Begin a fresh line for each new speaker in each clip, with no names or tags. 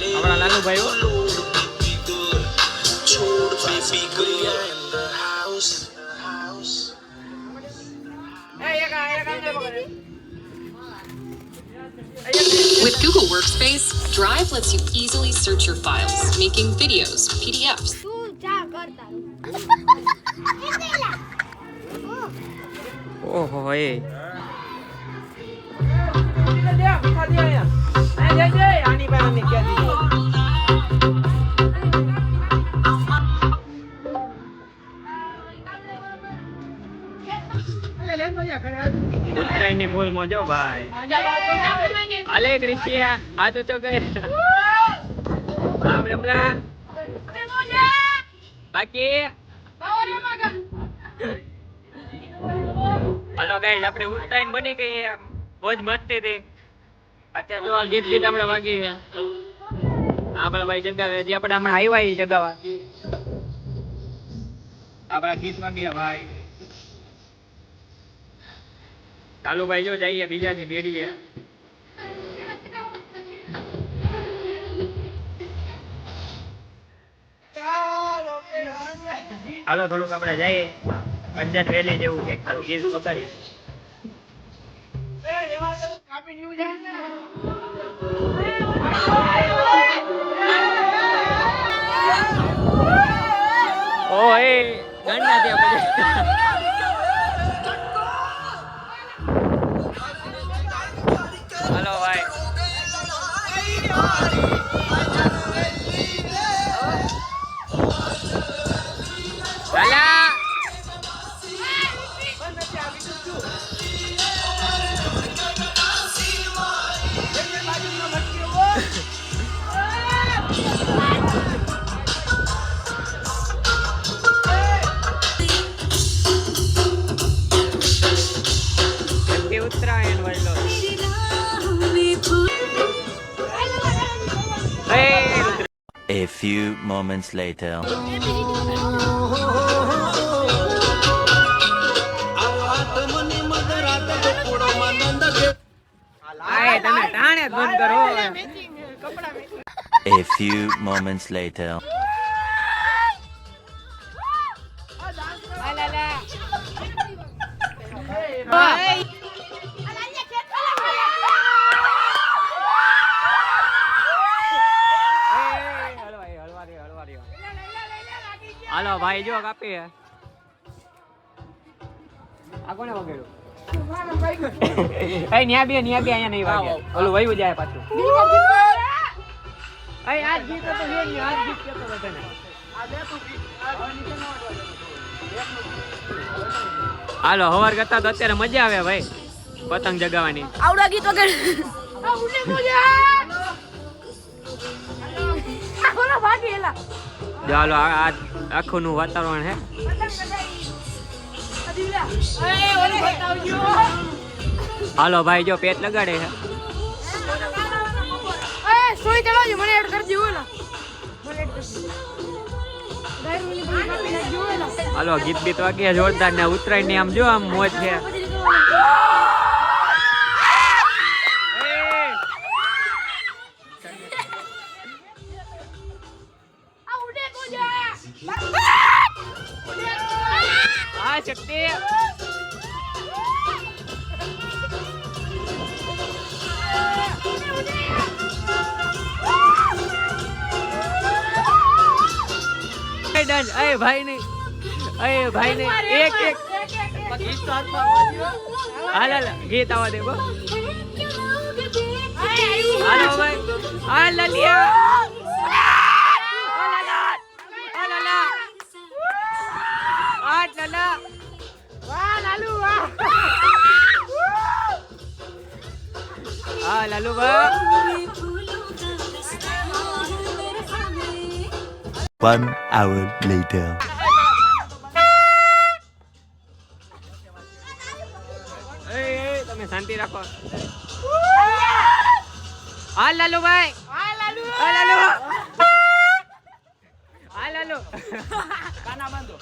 हमारा लालू भाई हो
With Google Workspace, Drive lets you easily search your files, making videos, PDFs.
ओहो ए ઉત્તરાયણની ફૂલ મોજો ભાઈ અલે ક્રિશિયા આ તો ગઈ બાકી હલો ગાઈસ આપણે ઉત્તરાયણ બની ગઈ મોજ મસ્તી થી અત્યારે જો ગીત ગીત આપણે વાગી આપણા ભાઈ જગાવે જે આપણે હમણાં આવ્યા એ જગાવા આપણા ગીત વાગ્યા ભાઈ ચાલુ ભાઈ જો જઈએ બીજાની બેડીએ હાલો થોડુંક આપણે જઈએ અંજન વેલી જેવું કે ખાલી ગીત વગાડીએ ઓ એ ગંડા ત્યાં પછી હલો ભાઈ Lala! Happy Uttarayan, Wallo.
A few moments later. A few moments later.
હાલો ભાઈ જો કાપી આ કોને વગેડું એ ન્યા બે અહીંયા નહીં વાગે ઓલું વયું જાય પાછું એ આજ ગીત તો લે ને આજ ગીત કેતો બધાને હાલો હવાર કરતા તો અત્યારે મજા આવે ભાઈ પતંગ જગાવવાની
આવડા ગીત વગેરે આ ઉડે મજા આ કોના ભાગેલા
ચાલો આ આખું નું વાતાવરણ હે હાલો ભાઈ જો પેટ લગાડે છે
સોઈ ચડાવજો મને એડ કરી દીધું ને
હાલો ગીત બીત વાગ્યા જોરદાર ને ઉત્તરાયણ ની આમ જો આમ મોજ છે હા શક્તિ અરે ભાઈ ને એક હાલ ગીત આવવા દે હાલો ભાઈ આ લાલુ ભાઈ
1 hour later.
તમે શાંતિ રાખો હા લાલુ ભાઈ કાના બાંધો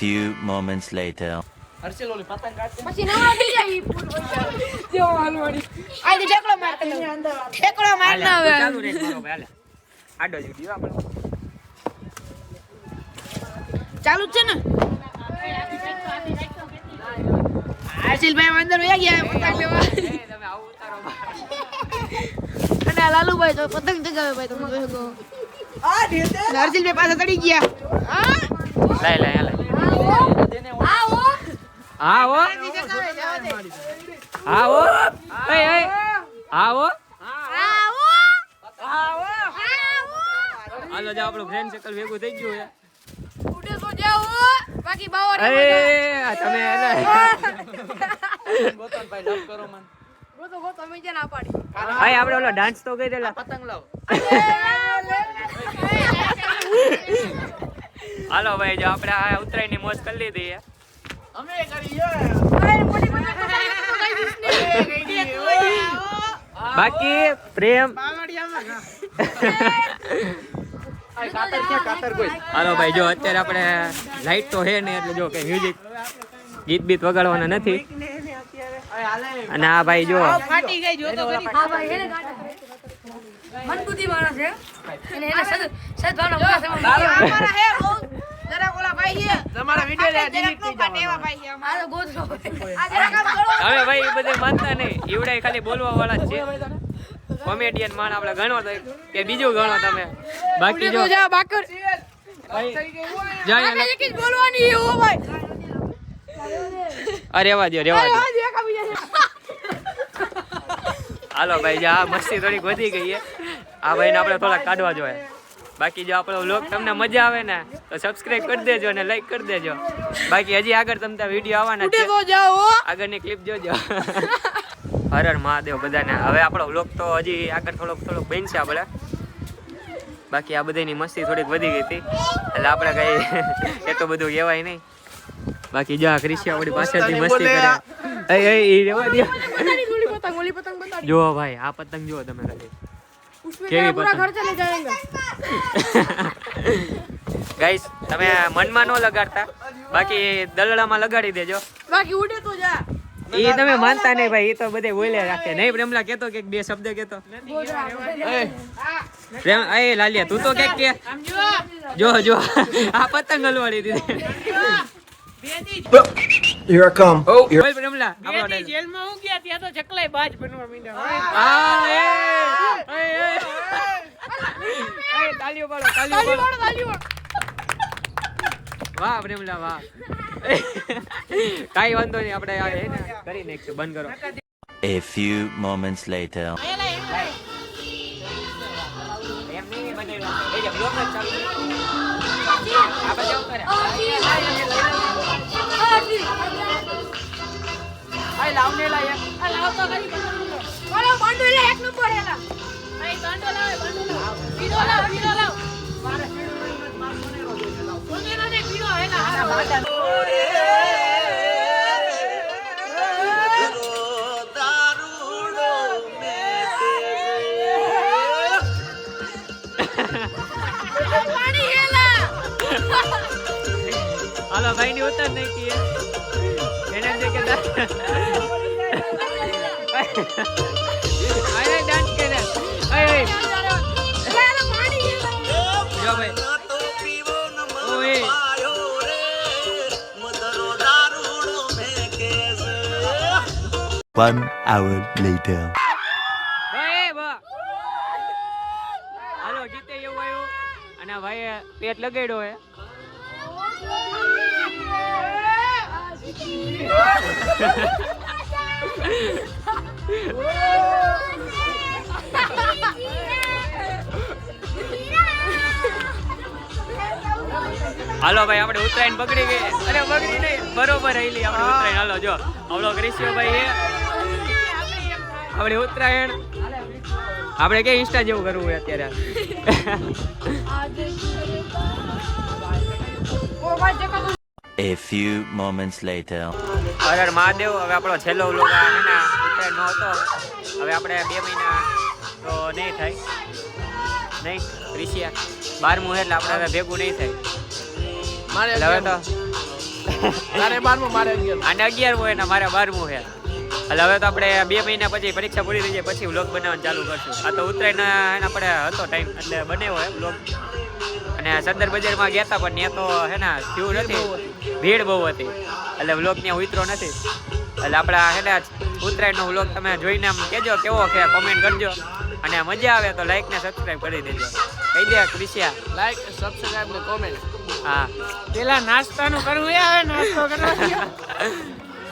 few moments later.
પછી નવરો થઈ જાય ઈ ફૂલ પૈસા જેવો હાલવાડી આઈ ઠેકડો માર ઠેકડો માર ના હવે
ચાલુ રે મારો ભાઈ હાલે આડો જ દીયો આપણે
ચાલુ જ છે ને આશિલભાઈ અંદર વયા ગયા પતંગ લેવા
તમે આવું ઉતારો
અને આ લાલુભાઈ તો પતંગ ચગાવે ભાઈ તમે જોઈ શકો હર્ષિલભાઈ પાછા ચડી ગયા હા
લઈ હાલે
આવો
આવો આવો એ આવો
આવો આવો
હાલો જા આપણું ફ્રેન્ડ સર્કલ ભેગું થઈ ગયું હે
ઉડે તો જાઓ બાકી બાવર
એ તમે
ગોતો મેં જે ના પાડી
ભાઈ આપણે ઓલો ડાન્સ તો કરી દેલા પતંગ લાવ હાલો ભાઈ જો આપણે આ ઉતરાયણની મોજ કરી લીધી હે બાકી પ્રેમ હાલો ભાઈ જો અત્યારે આપણે લાઈટ તો હે ને એટલે જો કે મ્યુઝિક ગીત બીત વગાડવાના નથી અને આ ભાઈ જો
ફાટી ગઈ જો તો કરી હા ભાઈ એને મનબુદ્ધિ માણસ છે અને એને સદ ભાવના મોટા છે અમારા હે બહુ જરા ઓલા ભાઈ છે તમારા વિડિયો ડિલીટ થઈ જવાનો એવા ભાઈ છે આ તો ગોતરો આ જરા કામ કરો
હવે ભાઈ એ બધે માનતા નહીં ઈવડાય ખાલી બોલવા વાળા જ છે કોમેડિયન માણ આપણે ગણો તો કે બીજું ગણો તમે બાકી જો
જા બાકર
જાય
એક જ બોલવાની હો ભાઈ
અરે રેવા દો હાલો ભાઈ જો આ મસ્તી થોડીક વધી ગઈ છે આ ભાઈને આપણે થોડાક કાઢવા જોઈએ બાકી જો આપણો વ્લોગ તમને મજા આવે ને તો સબસ્ક્રાઇબ કરી દેજો અને લાઈક કરી દેજો બાકી હજી આગળ તમને વિડીયો આવવાના છે
તો જાઓ
આગળની ક્લિપ જોજો હર હર મહાદેવ બધાને હવે આપણો વ્લોગ તો હજી આગળ થોડોક બનશે આપણે બાકી આ બધાની મસ્તી થોડીક વધી ગઈ હતી એટલે આપણે કઈ એટલું બધું કહેવાય નહીં બાકી જો આ ક્રિશિયા આપણી પાછળથી મસ્તી કરે એ રેવા દો
ઓલી પતંગ બતાડી
જો ભાઈ આ પતંગ જુઓ તમે ખાલી
उसमें
કેવી
क्या पूरा
पतंग?
घर चले जाएगा
ગાઈસ તમે મનમાં ન લગાડતા બાકી દલડામાં લગાડી દેજો
बाकी उड़े तो जा
એ તમે માનતા નહીં ભાઈ એ તો બધે બોલે રાખે નહીં પ્રેમલા કેતો કે બે શબ્દ કેતો પ્રેમ એ લાલિયા તું તો કે જો જો આ પતંગ હલવાડી દીધી
Here I come.
બોલ પ્રેમલા આપણો dialogue.
જેલમાં હું ગયા ત્યાં તો ચકલાઈ બાજ બનવા માંડ્યા
આ એ તાલીઓ પાડો તાલીઓ પાડો વાહ પ્રેમલા વાહ કાઈ વાંધો નહીં આપણે આ હે ને કરી નાખશું બંધ કરો
A few moments later.
એમ નહીં બને એ જે બ્લોગ જ ચાલુ આ બાજુ કરે આય લાવને લાય
આ લાવ તો કરી બોલો બાંડો લે એક નંબર એલા આય બાંડો લાવ પીડો લાવ મારે કોને ને પીડો હેલા પાણી હેલા
હાલો ભાઈ ની ઉતર નહીં કી એને જે કે આય ડાન્સ કરે આય
પાણી હેલા
જો ભાઈ ઓય
1 hour later.
ભાઈ બા હાલો જીતે એવું આવ્યું અને ભાઈ પેટ લગાડ્યો હે હાલો ભાઈ આપણે ઉત્તરાયણ બગડી ગઈ અરે બગડી નહીં બરોબર આઈલી આપણે ઉત્તરાયણ હાલો જો આવડો ક્રિશિયો ભાઈ હે આપણે ઉત્તરાયણ આપણે કે ઇન્સ્ટા જેવું કરવું હોય અત્યારે
A few moments later.
હર મહાદેવ હવે આપણો છેલ્લો વ્લોગ આ હે ને ઉત્તરાયણ નો હતો હવે આપણે 2 મહિના તો નહીં થાય નહીં ક્રિશિયા 12મું એટલે આપણે હવે ભેગું નહીં થાય મારે હવે તો
તારે 12મું મારે 11.
આને 11 હોય ને મારે 12મું છે. એટલે હવે તો આપણે 2 મહિના પછી પરીક્ષા પૂરી થઈ જાય પછી વ્લોગ બનાવવાનું ચાલુ કરશું. આ તો ઉત્તરાયણ આપણે હતો ટાઈમ એટલે બનાવ્યો હોય વ્લોગ. અને સદર બજારમાં ગયા હતા પણ ત્યાં તો હે ને થયું નથી, ભીડ બહુ હતી એટલે વ્લોગ ત્યાં ઉતરો નથી. એટલે આપણા હે ને ઉત્તરાયણનો વ્લોગ તમે જોઈને આમ કહેજો કેવો છે, કોમેન્ટ કરજો. અને મજા આવે તો લાઈક ને સબસ્ક્રાઇબ કરી દેજો. કહી દે ક્રિશિયા.
લાઈક સબસ્ક્રાઇબ ને કોમેન્ટ.
હા
પેલા નાસ્તાનું કરવું આવે, નાસ્તો કરવા